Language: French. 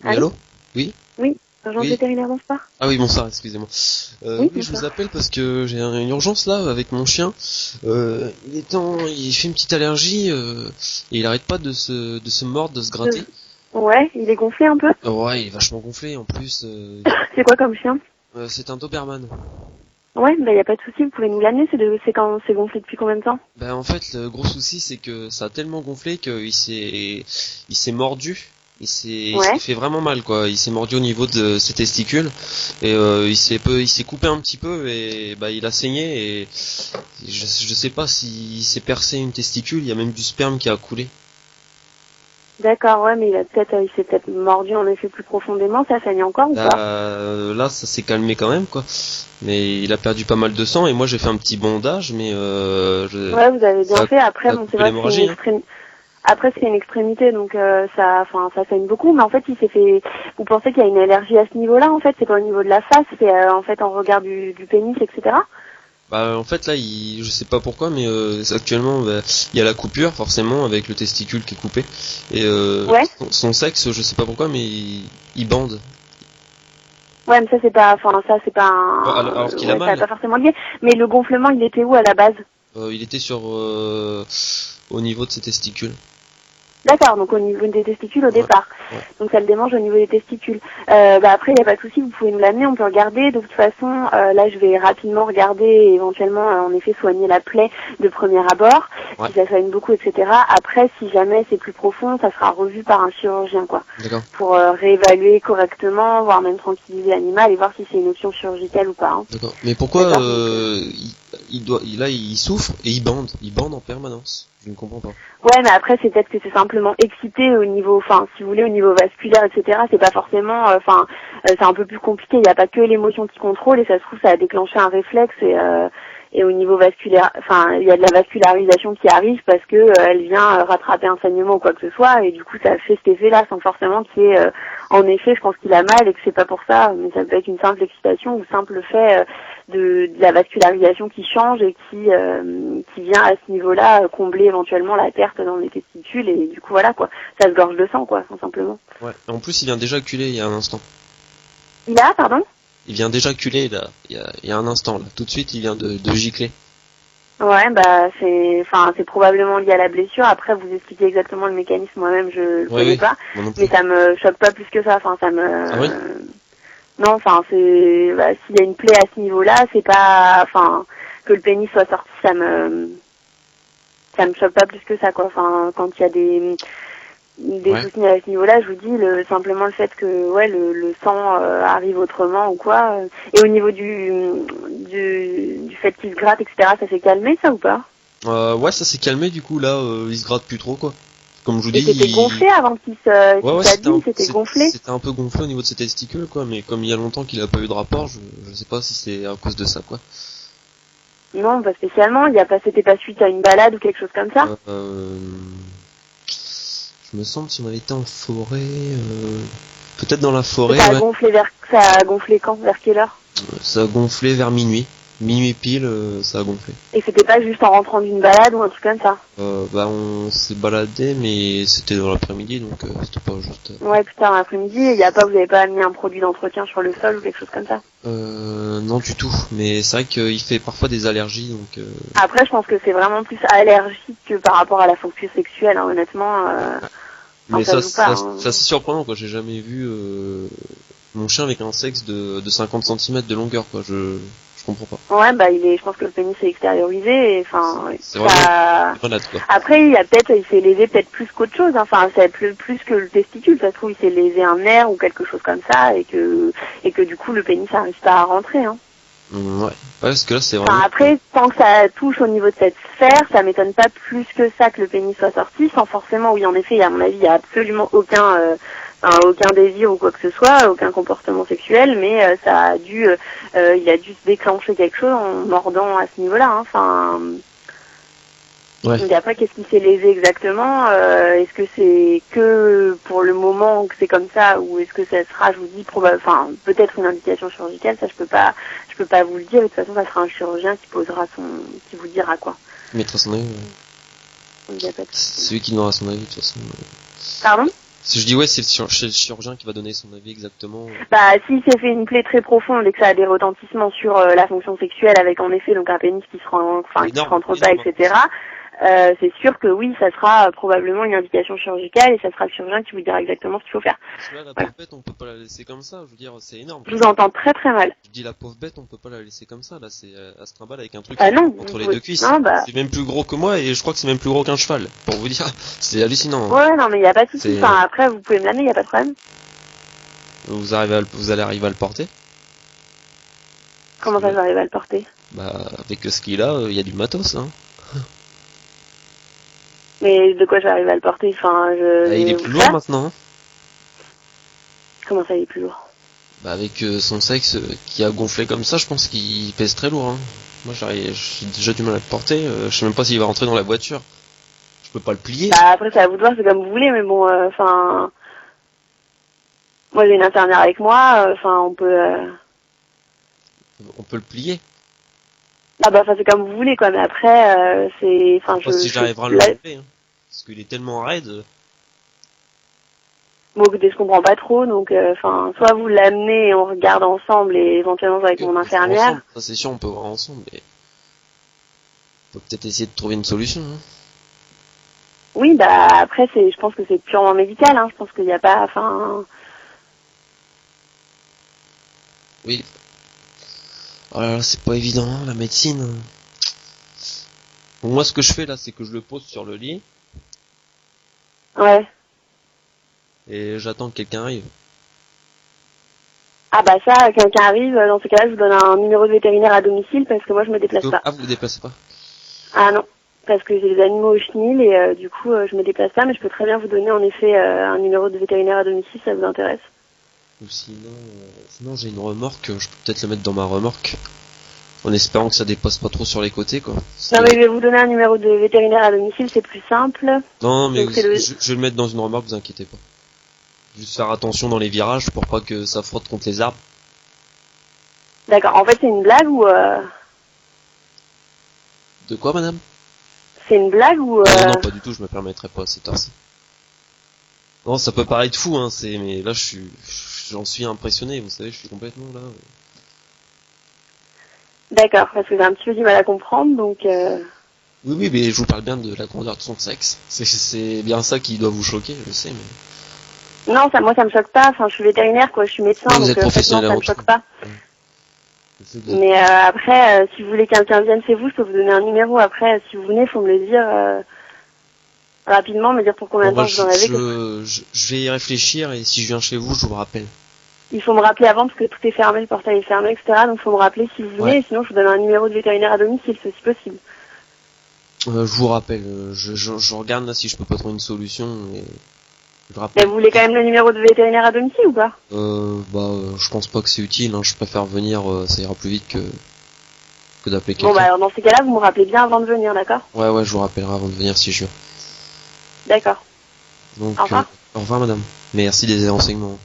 Oui, Allô? allô? Oui? Oui, agent Oui. vétérinaire, bonsoir. Ah oui, bonsoir, excusez-moi. Oui, Oui, je bonsoir. vous appelle parce que j'ai une urgence là avec mon chien. Il fait une petite allergie et il arrête pas de se mordre, de se gratter. Ouais, il est gonflé un peu. Ouais, il est vachement gonflé en plus. C'est quoi comme chien? C'est un Doberman. Ouais, bah y a pas de souci, vous pouvez nous l'amener, c'est quand c'est gonflé depuis combien de temps? Ben en fait, le gros souci c'est que ça a tellement gonflé il s'est mordu. Il s'est Ouais. fait vraiment mal quoi. Il s'est mordu au niveau de ses testicules et il s'est coupé un petit peu et bah il a saigné et je sais pas s'il s'est percé une testicule. Il y a même du sperme qui a coulé. D'accord, ouais, mais il s'est peut-être mordu en effet plus profondément, ça saigne encore ou pas? Là ça s'est calmé quand même quoi. Mais il a perdu pas mal de sang et moi j'ai fait un petit bondage mais Ouais, vous avez ça bien fait. Après, ça a bon, c'est coupé vrai que c'est une l'hémorragie. Hein. extrémité. Après, c'est une extrémité, donc ça saigne beaucoup. Mais en fait, il s'est fait. Vous pensez qu'il y a une allergie à ce niveau-là, en fait? C'est pas au niveau de la face, c'est en fait en regard du pénis, etc. Bah en fait là je sais pas pourquoi mais actuellement bah, il y a la coupure forcément avec le testicule qui est coupé et Ouais. son sexe je sais pas pourquoi mais il bande. Ouais, mais ça c'est pas. Enfin, ça c'est pas Alors qu'il a Ouais, ça n'est mal. pas forcément lié. Mais le gonflement, il était où à la base? Il était au niveau de ses testicules. D'accord, donc au niveau des testicules au Ouais, départ. ouais. Donc ça le démange au niveau des testicules. Bah après, il n'y a pas de souci, vous pouvez nous l'amener, on peut regarder. De toute façon, là je vais rapidement regarder et éventuellement en effet soigner la plaie de premier abord, Ouais. si ça soigne beaucoup, etc. Après, si jamais c'est plus profond, ça sera revu par un chirurgien, quoi. D'accord. Pour réévaluer correctement, voire même tranquilliser l'animal et voir si c'est une option chirurgicale ou pas. Hein. D'accord. Mais pourquoi D'accord, il souffre et il bande en permanence. Je ne comprends pas. Ouais, mais après, c'est peut-être que c'est simplement excité au niveau, enfin, si vous voulez, au niveau vasculaire, etc. C'est pas forcément, c'est un peu plus compliqué. Il n'y a pas que l'émotion qui contrôle et ça se trouve, ça a déclenché un réflexe et au niveau vasculaire, enfin, il y a de la vascularisation qui arrive parce que elle vient rattraper un saignement ou quoi que ce soit et du coup, ça fait cet effet-là sans forcément qu'il y ait, en effet, je pense qu'il a mal et que c'est pas pour ça, mais ça peut être une simple excitation ou simple fait de la vascularisation qui change et qui vient à ce niveau-là combler éventuellement la perte dans les testicules et du coup voilà quoi, ça se gorge de sang quoi, tout simplement. Ouais. En plus il vient d'éjaculer il y a un instant. Il a, pardon? Il vient d'éjaculer là, il y a un instant là. Tout de suite il vient de gicler. Ouais, bah c'est probablement lié à la blessure. Après, vous expliquez exactement le mécanisme, moi-même je le connais Oui, pas, moi non plus. mais ça me choque pas plus que ça. Enfin, ça me Ah oui. non, enfin s'il y a une plaie à ce niveau-là, c'est pas, enfin que le pénis soit sorti, ça me choque pas plus que ça quoi. Enfin, quand il y a des Ouais. soucis à ce niveau-là, je vous dis simplement le fait que ouais le sang arrive autrement ou quoi. Et au niveau du fait qu'il se gratte, etc. Ça s'est calmé ça ou pas? Ouais, ça s'est calmé du coup là, il se gratte plus trop quoi. Comme je vous Et dis, c'était gonflé avant ouais qu'il ouais s'abîme, c'était gonflé? c'était un peu gonflé au niveau de ses testicules quoi, mais comme il y a longtemps qu'il a pas eu de rapport, je sais pas si c'est à cause de ça quoi. Non, pas spécialement. C'était pas suite à une balade ou quelque chose comme ça? Je me semble si on avait été en forêt, peut-être dans la forêt, Ça a ouais. gonflé ça a gonflé quand? Vers quelle heure? Ça a gonflé vers minuit pile, ça a gonflé. Et c'était pas juste en rentrant d'une balade ou un truc comme ça? Bah on s'est baladé mais c'était dans l'après-midi donc c'était pas juste. Ouais, plus tard l'après-midi, vous avez pas mis un produit d'entretien sur le sol ou quelque chose comme ça? Non du tout, mais c'est vrai qu'il fait parfois des allergies donc. Après, je pense que c'est vraiment plus allergique que par rapport à la fonction sexuelle, hein, honnêtement. Mais Ça joue pas. Hein. c'est assez surprenant quoi. J'ai jamais vu mon chien avec un sexe de 50 centimètres de longueur quoi. Je comprends pas. Ouais, bah je pense que le pénis est extériorisé. Enfin, ouais, C'est vraiment une grenade quoi. Après, il s'est lésé peut-être plus qu'autre chose. Hein. Enfin, c'est plus que le testicule. Ça se trouve, il s'est lésé un nerf ou quelque chose comme ça, et que du coup, le pénis n'arrive pas à rentrer. Hein. Ouais. Parce que là c'est Enfin, vraiment. après, tant que ça touche au niveau de cette sphère, ça m'étonne pas plus que ça que le pénis soit sorti, sans forcément, oui, en effet, à mon avis, il y a absolument aucun désir ou quoi que ce soit, aucun comportement sexuel, mais il a dû se déclencher quelque chose en mordant à ce niveau-là. Hein. Enfin, Ouais. donc après, qu'est-ce qui s'est lésé exactement? Est-ce que c'est que pour le moment que c'est comme ça, ou est-ce que ça sera, je vous dis, peut-être une indication chirurgicale, ça je peux pas vous le dire. De toute façon, ça sera un chirurgien qui vous dira quoi. Il mettra son avis. Donc, y a pas de C'est souci. celui qui donnera son avis de toute façon. Pardon? Si je dis ouais, c'est le chirurgien qui va donner son avis exactement. Bah, s'il s'est fait une plaie très profonde et que ça a des retentissements sur la fonction sexuelle avec en effet donc un pénis qui se rend, enfin qui se rentre pas, etc. C'est sûr que oui, ça sera probablement une indication chirurgicale et ça sera le chirurgien qui vous dira exactement ce qu'il faut faire. Parce que là, la Voilà. pauvre bête, on peut pas la laisser comme ça. Je veux dire, c'est énorme. Je vous entends très très mal. Je dis la pauvre bête, on peut pas la laisser comme ça. Là, c'est à se trimballe avec un truc Non, entre les deux cuisses. Non, bah... C'est même plus gros que moi et je crois que c'est même plus gros qu'un cheval. Pour vous dire, c'est hallucinant. Ouais, non, mais y a pas de souci. Enfin, après, vous pouvez me l'amener, y a pas de problème. Vous allez arriver à le porter? Comment ça, j'arrive à le porter? Bah, avec ce qu'il a, il y a du matos, hein. Mais de quoi j'arrive à le porter? Enfin, il est plus lourd maintenant. Hein. Comment ça, il est plus lourd? Bah, avec son sexe qui a gonflé comme ça, je pense qu'il pèse très lourd. Hein. Moi, j'ai déjà du mal à le porter. Je sais même pas s'il va rentrer dans la voiture. Je peux pas le plier. Bah, après, c'est à vous de voir, c'est comme vous voulez, mais bon, enfin... moi, j'ai une infirmière avec moi, enfin, on peut... On peut le plier. Ah bah, enfin, c'est comme vous voulez, quoi, mais après, c'est... Enfin, je sais pas si j'arriverai à le lever, hein. Parce qu'il est tellement raide. Bon, écoutez, je comprends pas trop, donc, enfin, soit vous l'amenez et on regarde ensemble et éventuellement avec mon infirmière. Ça, c'est sûr, on peut voir ensemble, mais... On peut peut-être essayer de trouver une solution, hein. Oui, bah, après, je pense que c'est purement médical, hein. Je pense qu'il n'y a pas, enfin... Oui. Oh là là, c'est pas évident, hein, la médecine. Bon, moi, ce que je fais, là, c'est que je le pose sur le lit. Ouais. Et j'attends que quelqu'un arrive. Ah bah ça, quelqu'un arrive, dans ce cas-là, je vous donne un numéro de vétérinaire à domicile parce que moi je me déplace pas. Ah, vous vous déplacez pas? Ah non, parce que j'ai des animaux au chenil et du coup je me déplace pas, mais je peux très bien vous donner en effet un numéro de vétérinaire à domicile, ça vous intéresse. Ou sinon j'ai une remorque, je peux peut-être le mettre dans ma remorque. En espérant que ça dépasse pas trop sur les côtés, quoi. Non mais je vais vous donner un numéro de vétérinaire à domicile, c'est plus simple. Non mais je vais le mettre dans une remorque, vous inquiétez pas. Juste faire attention dans les virages pour pas que ça frotte contre les arbres. D'accord, en fait c'est une blague ou... De quoi, madame? C'est une blague ou... Non, pas du tout, je me permettrai pas à cette heure-ci. Non, ça peut paraître fou, hein, mais là j'en suis impressionné, vous savez, je suis complètement là. D'accord, parce que j'ai un petit peu du mal à comprendre, donc... Oui, mais je vous parle bien de la grandeur de son sexe. C'est bien ça qui doit vous choquer, je sais, mais... Non, moi ça me choque pas, enfin je suis vétérinaire, quoi, je suis médecin, vous êtes professionnel, non, ça me choque pas. Mais après, si vous voulez que quelqu'un vienne chez vous, je peux vous donner un numéro. Après, si vous venez, il faut me le dire rapidement, me dire pour combien de temps vous en avez. Je vais y réfléchir et si je viens chez vous, je vous rappelle. Il faut me rappeler avant parce que tout est fermé, le portail est fermé, etc. Donc il faut me rappeler si vous venez, et sinon je vous donne un numéro de vétérinaire à domicile, c'est aussi possible. Je vous rappelle, je regarde là si je peux pas trouver une solution et je rappelle. Mais vous voulez quand même le numéro de vétérinaire à domicile ou pas? Je pense pas que c'est utile, hein. Je préfère venir, ça ira plus vite que d'appeler quelqu'un. Bon bah alors dans ces cas-là, vous me rappelez bien avant de venir, d'accord? Ouais, je vous rappellerai avant de venir si je viens. D'accord. Donc, au revoir. Au revoir madame. Merci des renseignements.